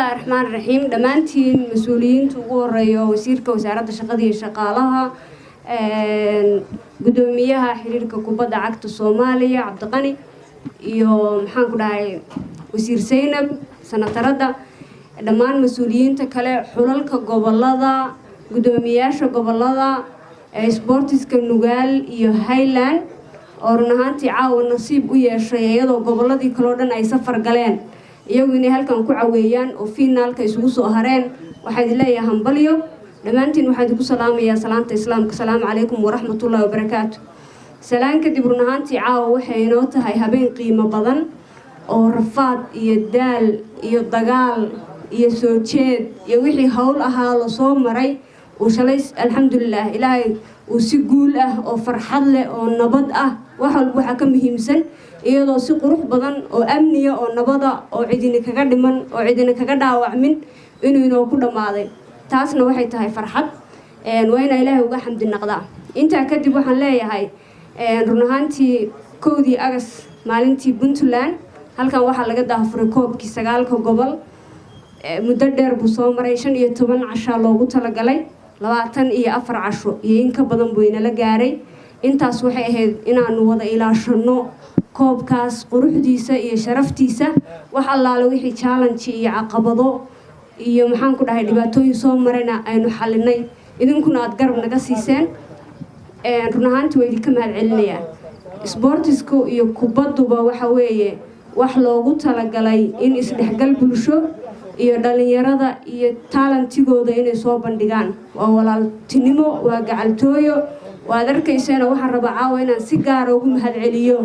الله الرحمن الرحيم دمانتين مسؤولين تقول وزيرك وزارة الشقة شقالها قدوميها حريرك كوبا عقد الصومالية عبد الغني يوم حنقول وزير زينب سنة تردى دمان مسؤولين تكلا حلالك قبل هذا قدومياش قبل هذا سبورتس كنوغال يو هايلاند ورنهانتي عاون نصيب ويا شيء قبل هذه كلودن أي سفر قلين يومي هالكم كعويان وفينا هالك يسوسوا هرين واحد لا يهمبليو دمانتين واحد يقول سلام يا سلامة الإسلام السلام عليكم ورحمة الله وبركاته سلام كدي برنهانتي عاو وحينوت هاي هبين قيمة بدن أو رفاض يدال يضجال يسوتشيد يوحي هول أهل صوم مري وشليس الحمد لله إلهي وسجول أو فرحة أو نبض وحول وحكم همسن iyadoo si qurux badan oo amniya oo nabada oo cidina kaga dhiman oo cidina kaga dhaawacmin inuu inoo ku dhamaaday taasna waxay tahay farxad wayna ilaahay uga xamdi naqdaa inta kadib waxaan leeyahay run ahaantii 1 August maalintii Puntland halkan waxa laga daafuray koobkii 9 gobol muddo dheer buu soo maray 15 casho loogu talagalay 24 casho iyo in ka badan buu ina la gaaray intaas waxay ahayd inaanu wada ilaashano koobkaas quruxdiisa iyo sharaftiisa wax allaale wixii challenge iyo caqabado iyo maxaan ku dhahay dhibaatooyin soo marayna aynu xalinay idinkuna aad garab naga siiseen run ahaantii way idinka mahadcelinayaan sportisku iyo kubadduba waxa weeye wax loogu talagalay in isdhexgal bulsho iyo dhalinyarada iyo talentigooda inay soo bandhigaan waa walaaltinimo waa gacaltooyo waad arkaysana waxaan rabaa caawa inaan si gaar ah ugu mahadceliyo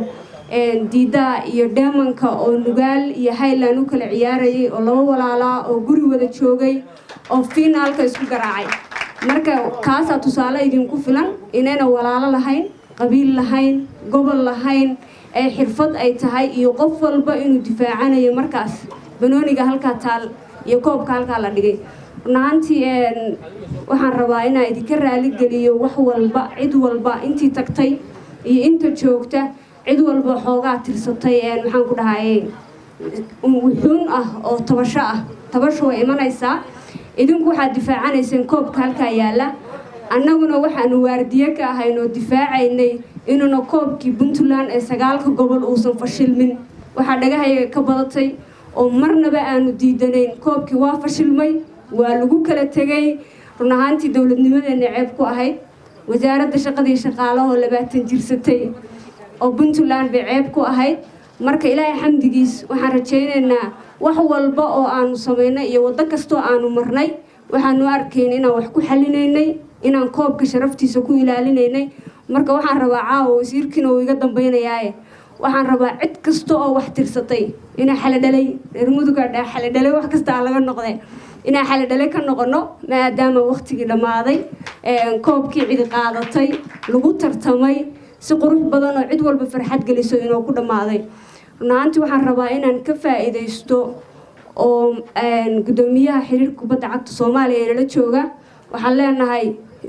diida iyo deemanka oo nugaal iyo highland u kala ciyaarayay oo laba walaala oo guri wada joogay oo finaalka isku garaacay marka kaasa tusaale idinku filan inayna walaalo lahayn qabiil lahayn gobol lahayn ay xirfad ay tahay iyo qof walba inuu difaacanayo markaas banooniga halka taal iyo koobka halka la dhigay runtii waxaan rabaa inaan idinka raali geliyo wax walba cid walba intii tagtay iyo inta joogta cid walba xoogaa tirsatay maxaan ku dhahay wuxuun oo tabasho way imanaysaa idinku waxa difaacanayseen koobka halka yaala annaguna waxaanu waardiye ka ahayn oo difaacaynay inuu koobkii Puntland ee 9 gobol uusan fashilmin waxa dhagahayaga ka badatay oo marnaba aanu diidanayn koobkii waa fashilmay waa lagu kala tagay run ahaantii dawladnimadeena ceeb ku ahayd wasaaradda shaqada iyo shaqaalaha 20 jirsatay oo Puntland bay ceeb ku ahayd marka ilaahay xamdigiis waxaan rajaynaynaa wax walba oo aanu sameynay iyo wada kasto aanu marnay waxaanu arkayn inaan wax ku xalinaynay inaan koobka sharaftiisa ku ilaalinaynay marka waxaan rabaa caawa wasiirkiina uu iga dambeynayay waxaan rabaa cid kasto oo wax tirsatay ina xaladalay reer muduga xaladalay wax kasta laga noqday ina xaladalay ka noqono maadaama waqtigii dhamaaday koobkii cid qaadatay lagu tartamay si qurux badan oo cid walba farxad galiso inuu ku dhamaaday runtii waxaan rabaa inaan ka faa'iideysto oo gudoomiyaha xiriirka kubadda cagta Soomaaliya ee la jooga waxaan leenahay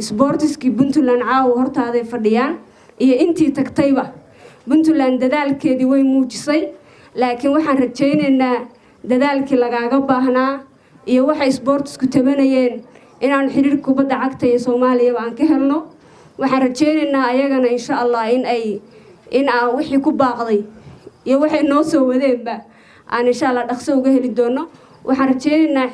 sportiski Puntland caawa hortaaday fadhiyaan iyo intii tagtayba Puntland dadaalkeedii way muujisay laakiin waxaan rajaynaynaa dadaalkii lagaaga baahnaa iyo waxa sportisku tabanayeen inaan xiriirka kubadda cagta ee Soomaaliya aan ka helno waxaan rajaynaynaa ayagana insha Allah in aan wixii ku baaqday iyo waxay noo soo wadeenba aan insha Allah dhaqso uga heli doono waxaan rajaynaynaa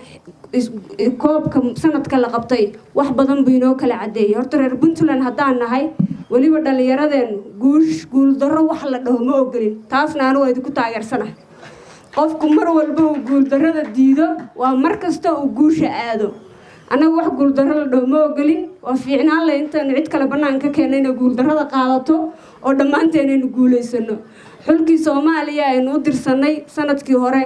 koobka sanadka la qabtay wax badan buu inoo kala cadeeyay horta reer Puntland hadaan nahay waliba dhalinyaradeen guul darro wax la dhaho ma ogolin taasna aan way ku taageersanahay qofku mar walba uu guul darrada diido waa mar kasta uu guusha aado anagu wax guul darro la dhaho ma ogolin waa fiicnaan la intaan cid kale banaanka keenayna guul darrada qaadato oo dhamaanteen inuu guuleysano xulkii Soomaaliya aynu u dirsanay sanadkii hore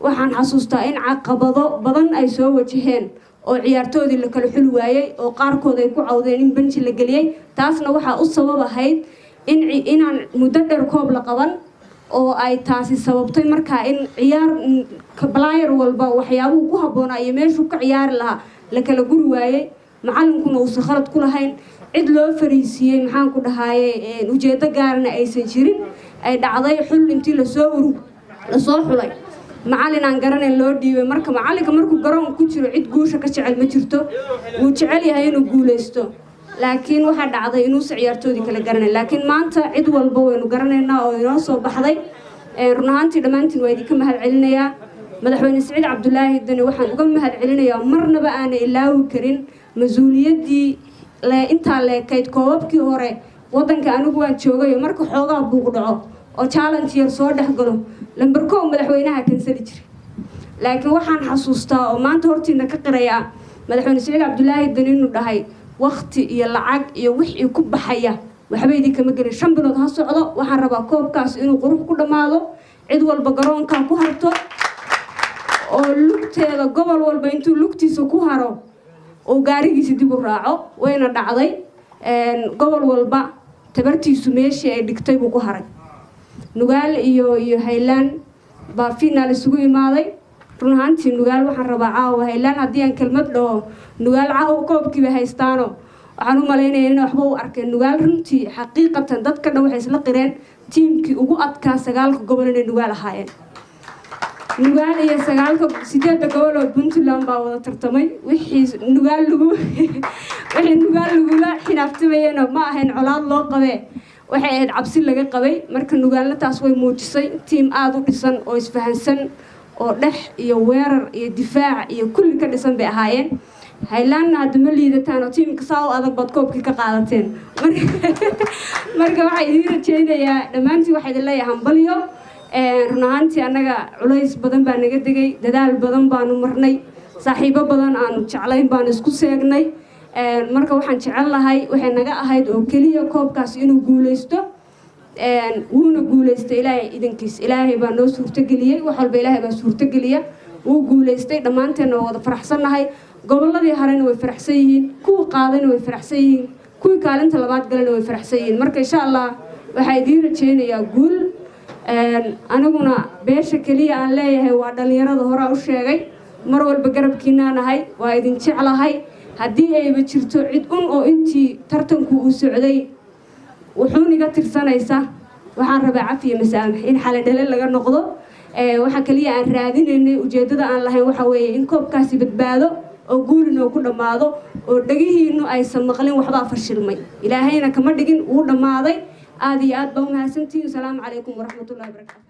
waxaan xasuustaa in caqabado badan ay soo wajaheen oo ciyaartoodii la kala xul waayay oo qaarkood ay ku cawdeen in bench la galiyay taasna waxa u sabab ahayd inaan muddo dheer koob la qaban oo ay taasi sababtay markaa in ciyaar player walba waxyaabuhu ku habboonaa iyo meeshuu ka ciyaari lahaa la kala guri waayay macallinkuna uu khalad ku lahayn cid loo fariisiyay maxaan ku dhahaye ujeedo gaarna aysan jirin ay dhacday xul intii la soo xulay macallin aan garanayn loo dhiibay marka macallinka markuu garoon ku jiro cid guusha ka jecel ma jirto wuu jecel yahay inuu guuleysto laakiin waxa dhacday inuu ciyaartoodii kala garanay laakiin maanta cid walba waynu garanaynaa oo inoo soo baxday run ahaantii dhammaantiin waa idinka mahad celinayaa madaxweyne Siciid Cabdullaahi Dani waxaan uga mahad celinayaa marnaba aan ilaawi karin mas'uuliyadii inta leekayd koobabkii hore wadanka anigu waan joogay marka xoogaa buuq dhaco oo challenge yar soo dhaxgalo lambar 1 madaxweynaha kansali jiray laakiin waxaan xasuustaa oo maanta hortiina ka qiraya madaxweyne Siciid Cabdullaahi Dani inuu dhahay waqti iyo lacag iyo wixii ku baxaya waxba idinka ma gelin 5 bilood ha socdo waxaan rabaa koobkaas inuu qurux ku dhamaado cid walba garoonka ku harto oo lugteeda gobol walba intuu lugtiisa ku haro oo gaarigiisa dib u raaco wayna dhacday gobol walba tabartiisu meeshii ay dhigtay buu ku haray nugaal iyo Highland baa finaal isugu imaaday run ahaantii nugaal waxaan rabaa caawa Highland haddii aan kelmad dhaho nugaal caawa koobkiiba haystaano waxaan u maleynayaa in waxba u arkeen nugaal runtii xaqiiqatan dadka dhan waxay isla qireen tiimkii ugu adkaa 9 gobol inay nugaal ahaayeen nugaal iyo 8 gobol oo Puntland baa wada tartamay wixii nugaal lagula xinaaftamayeen ma ahayn colaad loo qabay waxay ahayd cabsi laga qabay marka nugaalna taas way muujisay tiim aad u dhisan oo isfahansan oo dhex iyo weerar iyo difaac iyo kulli ka dhisan bay ahaayeen Highland hadda ma liidataan oo tiimka saa u adag bad koobkii ka qaadateen marka waxay idin rajaynayaa dhammaantiin waxay idin leeyahay hambalyo run ahaantii annaga culays badan baa naga degay dadaal badan baanu marnay saaxiibo badan aanu jeclayn baan isku seegnay marka waxaan jecel lahay waxay naga ahayd oo kaliya koobkaas inuu guuleysto wuuna guuleystay ilaahay idinkiis ilaahay baa noo suurtageliyay wax walba ilaahay baa suurtageliya wuu guuleystay dhammaanteena wada faraxsanahay gobolladii harayna way faraxsan yihiin kuwa qaadayna way faraxsan yihiin kuwii kaalinta labaad galayna way faraxsan yihiin marka insha Allah waxay idin rajaynayaa guul anaguna beesha kaliya aan leeyahay waa dhalinyarada hore u sheegay mar walba garabkiina nahay waa idin jeclahay haddii ayba jirto cid oo intii tartanku uu socday wuxuu niga tirsanaysa waxaan rabaa cafiye masaamax in xalay dhalay laga noqdo waxa kaliya aan raadinaynay ujeedada aan lahayn waxa weeye in koobkaasi badbaado oo guulino ku dhamaado oo dhagihiinu aysan maqlin waxba fashilmay ilaahayna kama dhigin uu dhamaaday aad iyo aad baa mahadsantihiin salaamu calaykum waraxmatullaahi wabarakaatuh